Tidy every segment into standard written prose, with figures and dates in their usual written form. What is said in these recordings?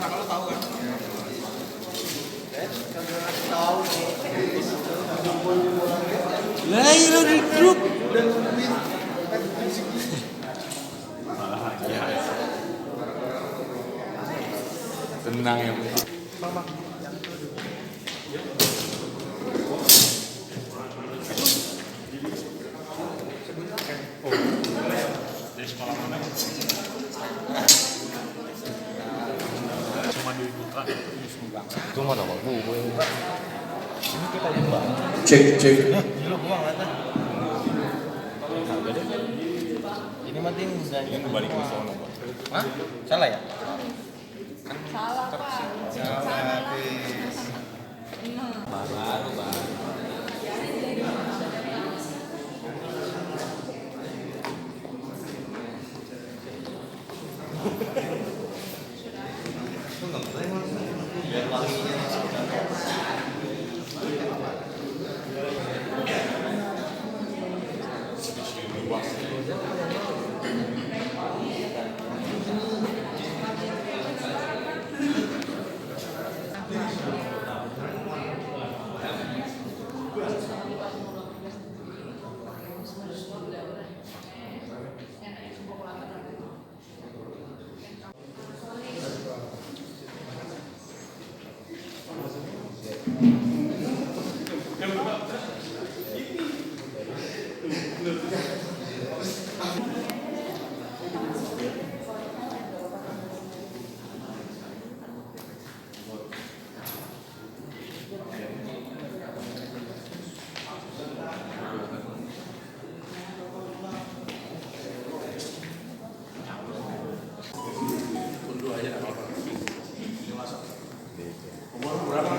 Kalau tahu kan? Tahu. Lah itu di grup. Tenang ya. Dari sekolah mana? Cuma di Putra. Itu mana bang? Ini kita yang bang. Cek. Ini lo buang aja. Ini mah ting Yang kembali ke sono. Hah? Salah ya? Salah pak. Salah. Baru bang. Biar wanginya. Umur berapa?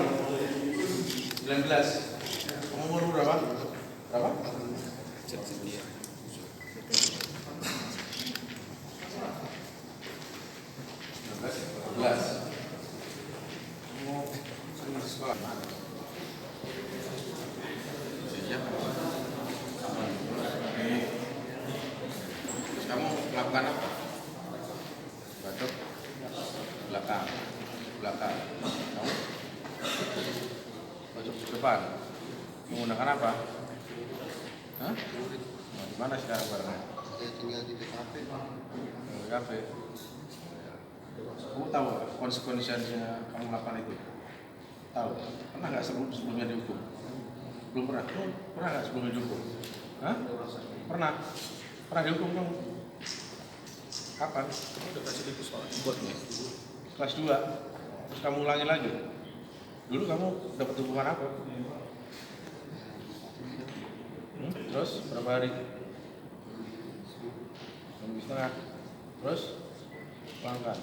19. Umur berapa? Berapa? 19. Mau sekolah mana? Siap. Kamu melakukan apa? Batuk. Belakang. Kamu? Batuk depan. Menggunakan apa? Hah? Di mana sekarang barangnya? Saya tinggal di TKP. Di kafe. Kamu tahu konsekuensinya kamu melakukan itu? Tahu? Pernah nggak sebelumnya dihukum? Belum pernah? Pernah nggak sebelumnya dihukum? Hah? Pernah? Pernah dihukum kamu? Kapan? Kamu udah kasih di buatnya? Kelas 2. Terus kamu ulangi lagi? Dulu kamu dapat hukuman apa? Terus berapa hari? 1,5. Terus pelanggan.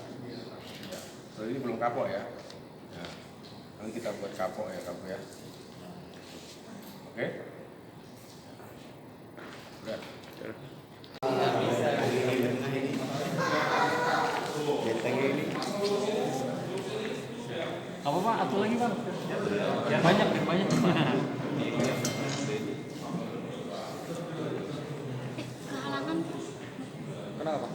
Ya. Berarti ini belum kapok ya? Ya. Nanti kita buat kapok ya kamu ya. Oke? Udah. Apa pak? Atu lagi bang? Yang banyak. Kehalangan. Kenapa?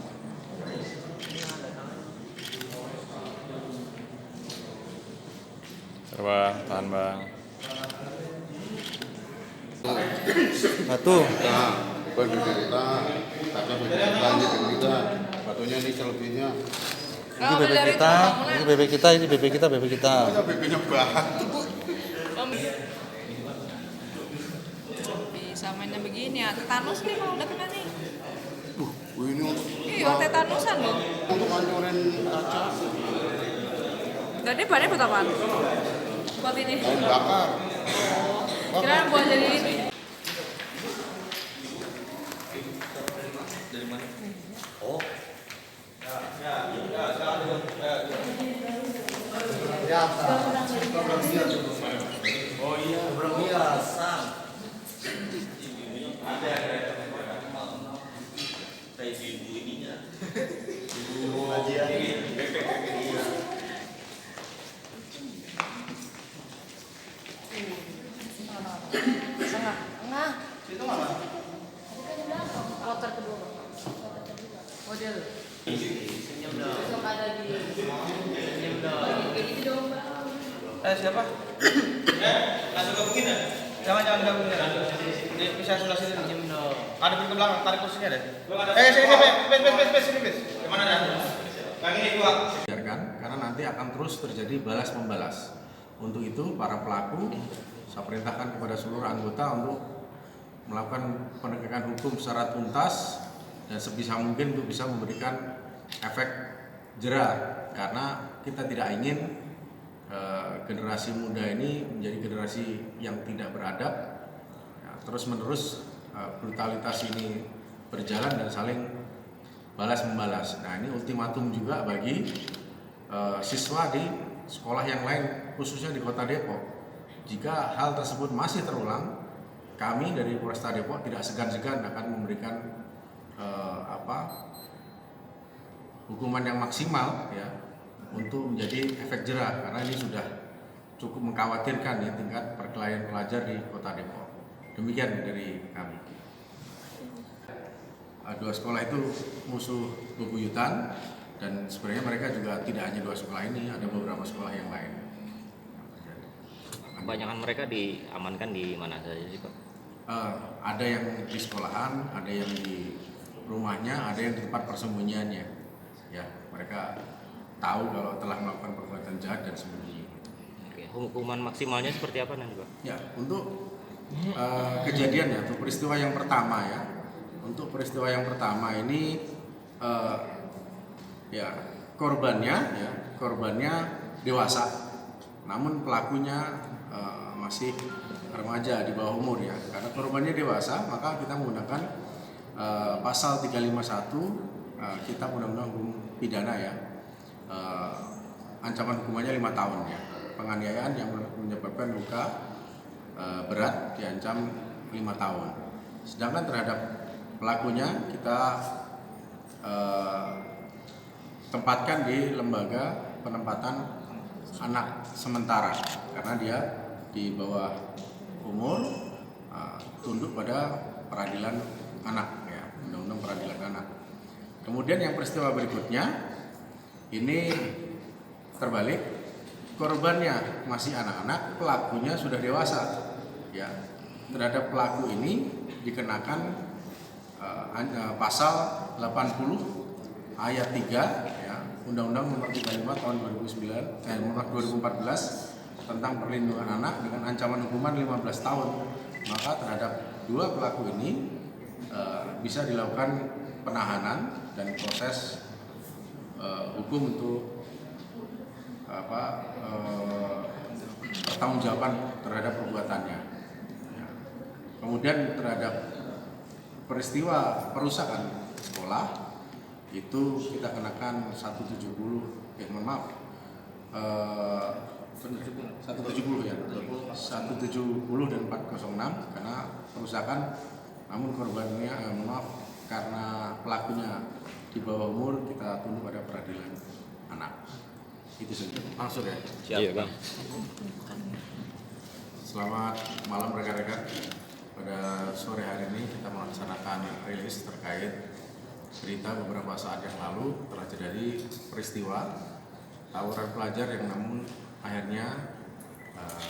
Bang, tahan bang. Satu. Nah, BPK kita, kata BPK kita, batunya ini selebihnya. Ini bebek kita, ini bebek kita. Kita BPK-nya batu. Bisa mainnya begini ya. Tetanus nih kalau udah kena nih. Ini untuk Iya, tetanusan loh. hancurin kaca, Jadi bahannya buat apaan? Buat ini. kain bakar. Kira buat jadi ini. Enggak. Itu mana? Kloter kedua. Model. Besok ada di Siapa? Langsung gabungin ya? Jangan gabungin ya. Bisa sebelah sini dong. Ada pintu belakang, tarik kursinya deh. Sini, Bes. Gimana dah? Yang ini dua. Karena nanti akan terus terjadi balas membalas. Untuk itu para pelaku saya perintahkan kepada seluruh anggota untuk melakukan penegakan hukum secara tuntas dan sebisa mungkin untuk bisa memberikan efek jera, karena kita tidak ingin generasi muda ini menjadi generasi yang tidak beradab, terus menerus brutalitas ini berjalan dan saling balas membalas. Nah, ini ultimatum juga bagi siswa di sekolah yang lain, khususnya di Kota Depok. Jika hal tersebut masih terulang, kami dari Polresta Depok tidak segan-segan akan memberikan hukuman yang maksimal ya, untuk menjadi efek jera, karena ini sudah cukup mengkhawatirkan ya tingkat perkelahian pelajar di Kota Depok. Demikian dari kami. Dua sekolah itu musuh bebuyutan, dan sebenarnya mereka juga tidak hanya dua sekolah ini, ada beberapa sekolah yang lain. Kebanyakan mereka diamankan di mana saja sih, Pak? Ada yang di sekolahan, ada yang di rumahnya, ada yang di tempat persembunyiannya. Ya, mereka tahu kalau telah melakukan perbuatan jahat dan sembunyi. Oke, hukuman maksimalnya seperti apa nanti, Pak? Ya, untuk kejadian ya, untuk peristiwa yang pertama ya, untuk peristiwa yang pertama ini korbannya dewasa, namun pelakunya masih remaja di bawah umur ya. Karena korbannya dewasa, maka kita menggunakan pasal 351 Kitab Undang-Undang Hukum Pidana ya. Ancaman hukumannya 5 tahun ya. Penganiayaan yang menyebabkan luka berat diancam 5 tahun. Sedangkan terhadap pelakunya kita tempatkan di lembaga penempatan anak sementara, karena dia di bawah umur, tunduk pada peradilan anak ya, undang-undang peradilan anak. Kemudian yang peristiwa berikutnya ini terbalik, korbannya masih anak-anak, pelakunya sudah dewasa ya. Terhadap pelaku ini dikenakan pasal 80 ayat 3 ya, Undang-Undang Nomor 35 tahun 2014 tentang perlindungan anak dengan ancaman hukuman 15 tahun. Maka terhadap dua pelaku ini bisa dilakukan penahanan dan proses hukum untuk pertanggungjawaban terhadap perbuatannya. Ya. Kemudian terhadap peristiwa perusakan sekolah itu kita kenakan 170 ya, 170 dan 406 karena perusakan, namun korbannya karena pelakunya di bawah umur, kita tunduk pada peradilan anak. Itu saja. Langsung ya. Iya, Bang. Selamat malam rekan-rekan. Pada sore hari ini kita melaksanakan rilis terkait berita beberapa saat yang lalu telah terjadi peristiwa tawuran pelajar yang namun akhirnya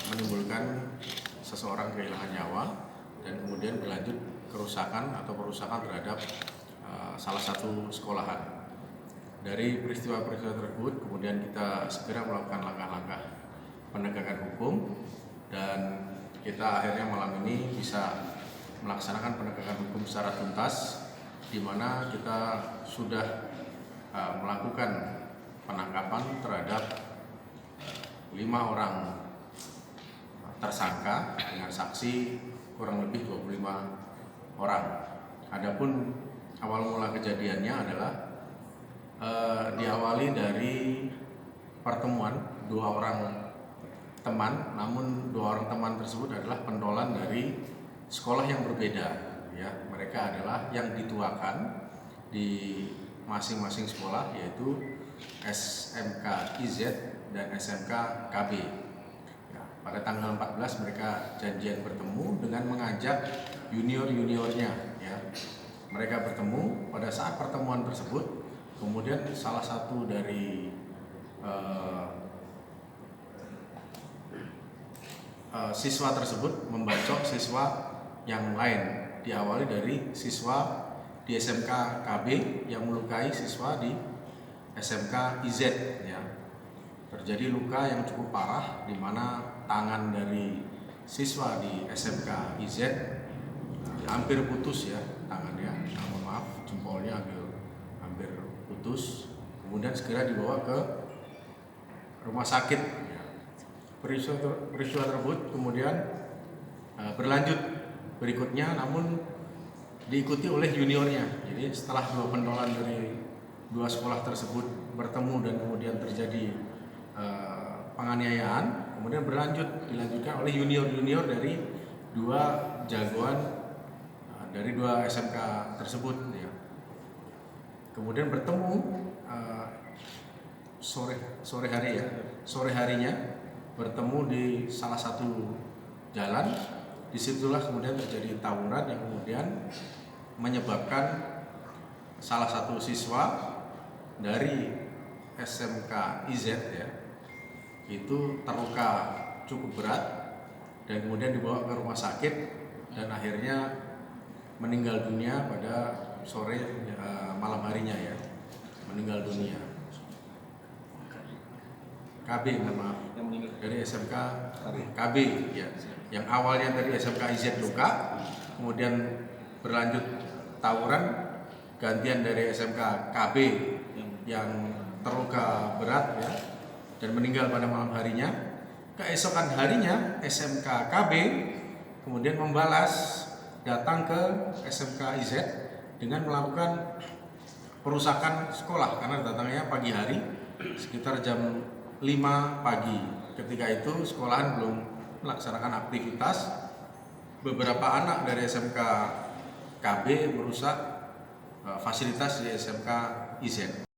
menimbulkan seseorang kehilangan nyawa dan kemudian berlanjut kerusakan atau perusakan terhadap salah satu sekolahan. Dari peristiwa-peristiwa tersebut kemudian kita segera melakukan langkah-langkah penegakan hukum dan kita akhirnya malam ini bisa melaksanakan penegakan hukum secara tuntas, di mana kita sudah melakukan penangkapan terhadap 5 orang tersangka dengan saksi kurang lebih 25 orang. Adapun awal mula kejadiannya adalah diawali dari pertemuan 2 orang teman, namun 2 orang teman tersebut adalah pentolan dari sekolah yang berbeda ya. Mereka adalah yang dituakan di masing-masing sekolah, yaitu SMK IZ dan SMK KB ya. Pada tanggal 14 mereka janjian bertemu dengan mengajak junior-juniornya ya. Mereka bertemu. Pada saat pertemuan tersebut kemudian salah satu dari siswa tersebut membacok siswa yang lain, diawali dari siswa di SMK KB yang melukai siswa di SMK IZ ya. Terjadi luka yang cukup parah di mana tangan dari siswa di SMK IZ hampir putus ya tangannya, mohon maaf, jempolnya hampir putus, kemudian segera dibawa ke rumah sakit ya. Peristiwa tersebut kemudian berlanjut berikutnya, namun diikuti oleh juniornya. Jadi setelah dua pentolan dari dua sekolah tersebut bertemu dan kemudian terjadi penganiayaan, kemudian dilanjutkan oleh junior dari dua jagoan dari dua SMK tersebut ya. Kemudian bertemu sore harinya bertemu di salah satu jalan. Disitulah kemudian terjadi tawuran yang kemudian menyebabkan salah satu siswa dari SMK IZ ya itu terluka cukup berat dan kemudian dibawa ke rumah sakit dan akhirnya meninggal dunia pada malam harinya ya, meninggal dunia. KB, maaf, dari SMK KB ya, yang awalnya dari SMK IZ luka, kemudian berlanjut tawuran, gantian dari SMK KB yang terluka berat ya dan meninggal pada malam harinya. Keesokan harinya SMK KB kemudian membalas, datang ke SMK IZ dengan melakukan perusakan sekolah karena datangnya pagi hari sekitar jam 5 pagi. Ketika itu sekolahan belum melaksanakan aktivitas. Beberapa anak dari SMK KB merusak fasilitas di SMK IZ.